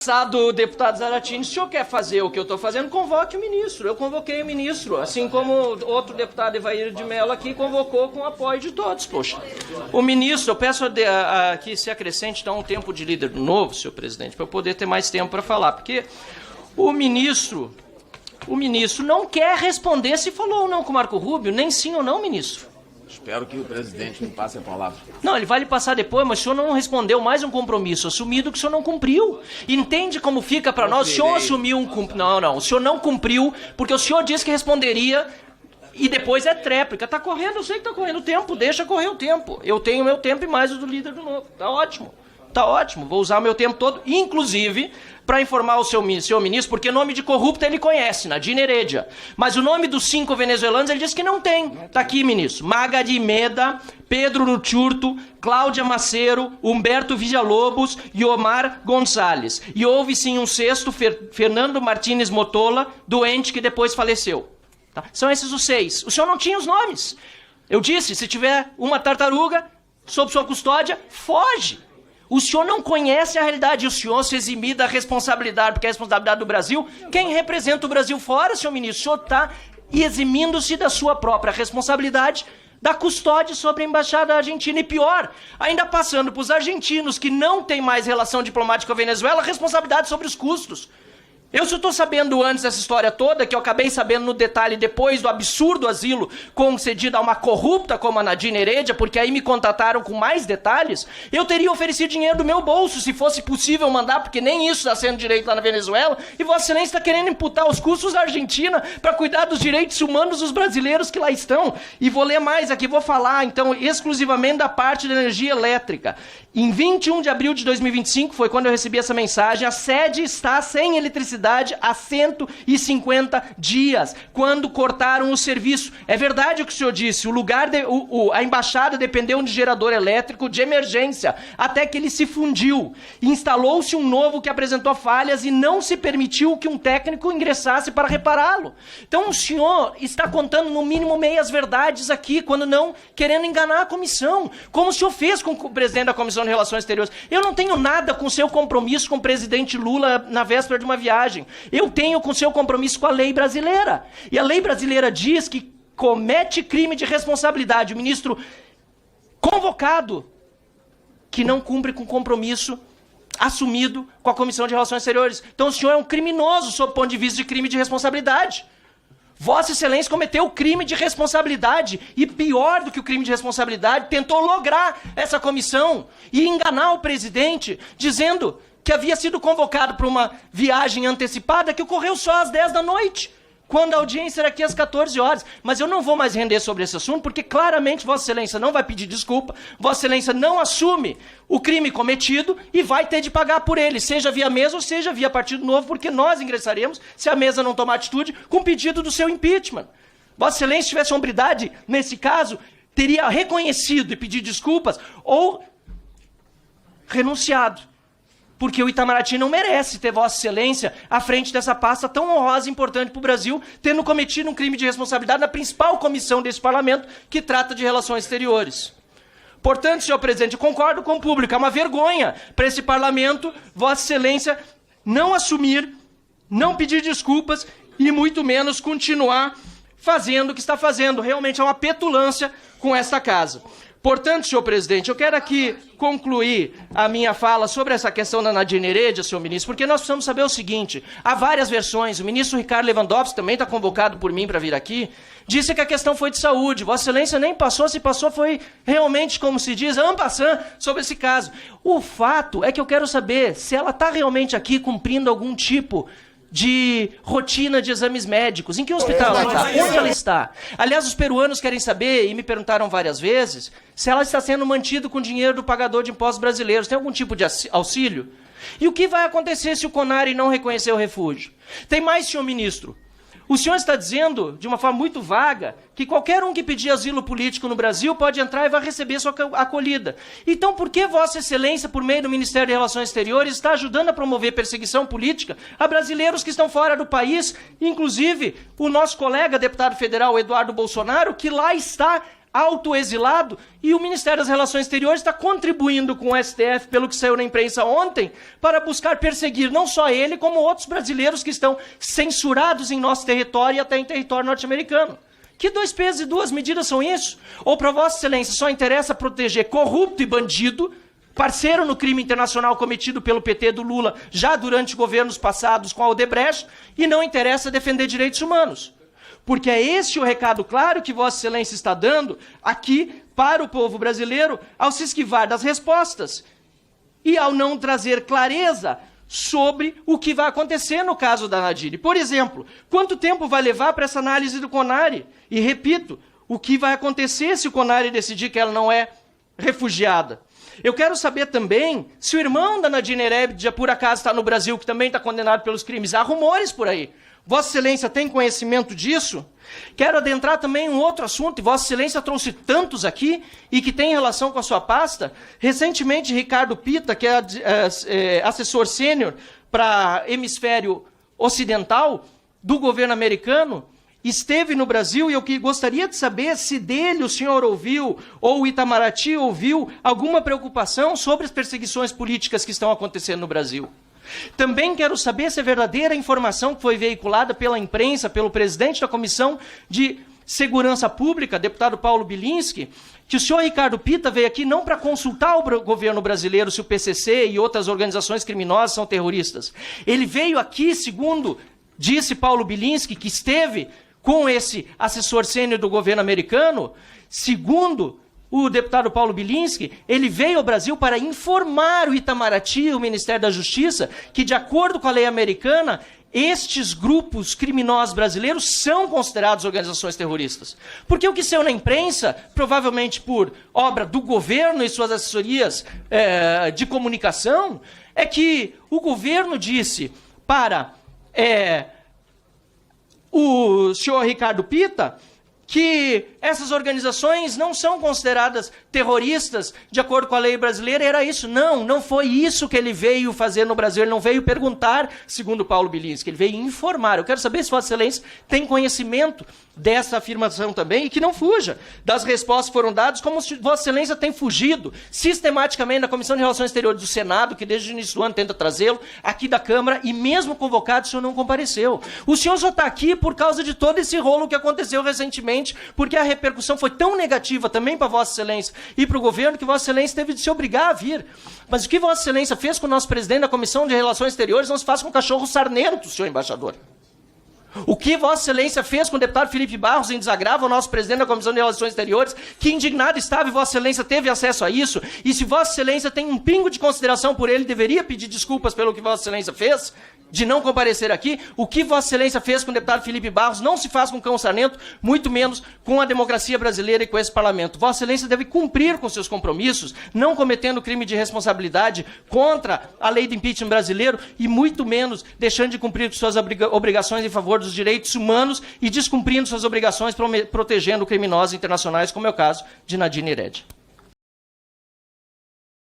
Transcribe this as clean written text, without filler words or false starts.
Do deputado Zaratini, se o senhor quer fazer o que eu estou fazendo, convoque o ministro. Eu convoquei o ministro, assim como outro deputado Evair de Mello aqui convocou com o apoio de todos, poxa. O ministro, eu peço que se acrescente então um tempo de líder novo, senhor presidente, para eu poder ter mais tempo para falar, porque o ministro não quer responder se falou ou não com o Marco Rubio, nem sim ou não, ministro. Espero que o presidente me passe a palavra. Não, ele vai lhe passar depois, mas o senhor não respondeu mais um compromisso assumido que o senhor não cumpriu. Entende como fica para nós? O senhor assumiu um compromisso. Não, o senhor não cumpriu, porque o senhor disse que responderia e depois é tréplica. Tá correndo, eu sei que tá correndo o tempo, deixa correr o tempo. Eu tenho o meu tempo e mais o do líder do Novo. Tá ótimo. Tá ótimo, vou usar o meu tempo todo, inclusive, para informar o seu ministro, porque nome de corrupto ele conhece, Nadine Heredia. Mas o nome dos 5 venezuelanos ele disse que não tem. Tá aqui, ministro. Magadi Meda, Pedro Luchurto, Cláudia Macero, Humberto Villalobos e Omar Gonçalves. E houve sim um sexto, Fernando Martínez Motola, doente que depois faleceu. Tá? São esses os 6. O senhor não tinha os nomes. Eu disse, se tiver uma tartaruga sob sua custódia, foge. O senhor não conhece a realidade, o senhor se eximir da responsabilidade, porque é a responsabilidade do Brasil. Quem representa o Brasil fora, senhor ministro? O senhor está eximindo-se da sua própria responsabilidade, da custódia sobre a Embaixada Argentina. E pior, ainda passando para os argentinos que não têm mais relação diplomática com a Venezuela, a responsabilidade sobre os custos. Eu só estou sabendo antes dessa história toda, que eu acabei sabendo no detalhe depois do absurdo asilo concedido a uma corrupta como a Nadine Heredia, porque aí me contataram com mais detalhes, eu teria oferecido dinheiro do meu bolso, se fosse possível mandar, porque nem isso está sendo direito lá na Venezuela, e Vossa Excelência está querendo imputar os custos da Argentina para cuidar dos direitos humanos dos brasileiros que lá estão. E vou ler mais aqui, vou falar então exclusivamente da parte da energia elétrica. Em 21 de abril de 2025, foi quando eu recebi essa mensagem, a sede está sem eletricidade há 150 dias, quando cortaram o serviço. É verdade o que o senhor disse, a embaixada dependeu de gerador elétrico de emergência, até que ele se fundiu. Instalou-se um novo que apresentou falhas e não se permitiu que um técnico ingressasse para repará-lo. Então o senhor está contando no mínimo meias verdades aqui, quando não querendo enganar a comissão, como o senhor fez com o presidente da Comissão de Relações Exteriores. Eu não tenho nada com seu compromisso com o presidente Lula na véspera de uma viagem. Eu tenho com seu compromisso com a lei brasileira. E a lei brasileira diz que comete crime de responsabilidade o ministro convocado que não cumpre com compromisso assumido com a Comissão de Relações Exteriores. Então o senhor é um criminoso sob o ponto de vista de crime de responsabilidade. Vossa Excelência cometeu o crime de responsabilidade e, pior do que o crime de responsabilidade, tentou lograr essa comissão e enganar o presidente, dizendo que havia sido convocado para uma viagem antecipada que ocorreu só às 10 da noite, quando a audiência era aqui às 14 horas. Mas eu não vou mais render sobre esse assunto, porque claramente Vossa Excelência não vai pedir desculpa, Vossa Excelência não assume o crime cometido e vai ter de pagar por ele, seja via mesa ou seja via Partido Novo, porque nós ingressaremos, se a mesa não tomar atitude, com pedido do seu impeachment. Vossa Excelência, se tivesse hombridade, nesse caso, teria reconhecido e pedido desculpas ou renunciado. Porque o Itamaraty não merece ter Vossa Excelência à frente dessa pasta tão honrosa e importante para o Brasil, tendo cometido um crime de responsabilidade na principal comissão desse parlamento que trata de relações exteriores. Portanto, senhor presidente, eu concordo com o público, é uma vergonha para esse parlamento Vossa Excelência não assumir, não pedir desculpas e muito menos continuar fazendo o que está fazendo. Realmente é uma petulância com esta casa. Portanto, senhor presidente, eu quero aqui concluir a minha fala sobre essa questão da Nadine Heredia, senhor ministro, porque nós precisamos saber o seguinte, há várias versões, o ministro Ricardo Lewandowski também está convocado por mim para vir aqui, disse que a questão foi de saúde, Vossa Excelência nem passou, se passou foi realmente, como se diz, en passant sobre esse caso. O fato é que eu quero saber se ela está realmente aqui cumprindo algum tipo de rotina de exames médicos. Em que hospital ela está? Onde ela está? Aliás, os peruanos querem saber, e me perguntaram várias vezes, se ela está sendo mantida com dinheiro do pagador de impostos brasileiros. Tem algum tipo de auxílio? E o que vai acontecer se o CONARE não reconhecer o refúgio? Tem mais, senhor ministro. O senhor está dizendo, de uma forma muito vaga, que qualquer um que pedir asilo político no Brasil pode entrar e vai receber sua acolhida. Então, por que Vossa Excelência, por meio do Ministério de Relações Exteriores, está ajudando a promover perseguição política a brasileiros que estão fora do país, inclusive o nosso colega deputado federal Eduardo Bolsonaro, que lá está autoexilado, e o Ministério das Relações Exteriores está contribuindo com o STF, pelo que saiu na imprensa ontem, para buscar perseguir não só ele, como outros brasileiros que estão censurados em nosso território e até em território norte-americano. Que 2 pesos e 2 medidas são isso? Ou para Vossa Excelência só interessa proteger corrupto e bandido, parceiro no crime internacional cometido pelo PT do Lula já durante governos passados com a Odebrecht, e não interessa defender direitos humanos? Porque é esse o recado claro que Vossa Excelência está dando aqui para o povo brasileiro ao se esquivar das respostas e ao não trazer clareza sobre o que vai acontecer no caso da Nadine. Por exemplo, quanto tempo vai levar para essa análise do CONARE? E repito, o que vai acontecer se o CONARE decidir que ela não é refugiada? Eu quero saber também se o irmão da Nadine Heredia, por acaso, está no Brasil, que também está condenado pelos crimes. Há rumores por aí. Vossa Excelência tem conhecimento disso? Quero adentrar também em um outro assunto, e Vossa Excelência trouxe tantos aqui e que tem relação com a sua pasta. Recentemente, Ricardo Pitta, que é assessor sênior para hemisfério ocidental do governo americano, esteve no Brasil, e eu gostaria de saber se dele o senhor ouviu, ou o Itamaraty ouviu, alguma preocupação sobre as perseguições políticas que estão acontecendo no Brasil. Também quero saber se é verdadeira a informação que foi veiculada pela imprensa, pelo presidente da Comissão de Segurança Pública, deputado Paulo Bilinski, que o senhor Ricardo Pitta veio aqui não para consultar o governo brasileiro se o PCC e outras organizações criminosas são terroristas. Ele veio aqui, segundo disse Paulo Bilinski, que esteve com esse assessor sênior do governo americano, segundo o deputado Paulo Bilinski, ele veio ao Brasil para informar o Itamaraty e o Ministério da Justiça que, de acordo com a lei americana, estes grupos criminosos brasileiros são considerados organizações terroristas. Porque o que saiu na imprensa, provavelmente por obra do governo e suas assessorias de comunicação, é que o governo disse para o senhor Ricardo Pitta que essas organizações não são consideradas terroristas de acordo com a lei brasileira. Era isso. Não, não foi isso que ele veio fazer no Brasil. Ele não veio perguntar, segundo Paulo Bilinski, ele veio informar. Eu quero saber se Vossa Excelência tem conhecimento dessa afirmação também e que não fuja das respostas que foram dadas, como se Vossa Excelência tem fugido sistematicamente da Comissão de Relações Exteriores do Senado, que desde o início do ano tenta trazê-lo, aqui da Câmara, e mesmo convocado o senhor não compareceu. O senhor só está aqui por causa de todo esse rolo que aconteceu recentemente, porque a repercussão foi tão negativa também para Vossa Excelência e para o governo que Vossa Excelência teve de se obrigar a vir. Mas o que Vossa Excelência fez com o nosso presidente da Comissão de Relações Exteriores não se faz com um cachorro sarnento, senhor embaixador. O que Vossa Excelência fez com o deputado Felipe Barros em desagravo ao nosso presidente da Comissão de Relações Exteriores, que indignado estava e Vossa Excelência teve acesso a isso, e se Vossa Excelência tem um pingo de consideração por ele, deveria pedir desculpas pelo que Vossa Excelência fez, de não comparecer aqui. O que Vossa Excelência fez com o deputado Felipe Barros não se faz com o cão sarnento, muito menos com a democracia brasileira e com esse parlamento. Vossa Excelência deve cumprir com seus compromissos, não cometendo crime de responsabilidade contra a lei do impeachment brasileiro e muito menos deixando de cumprir suas obrigações em favor dos direitos humanos e descumprindo suas obrigações protegendo criminosos internacionais, como é o caso de Nadine Heredia.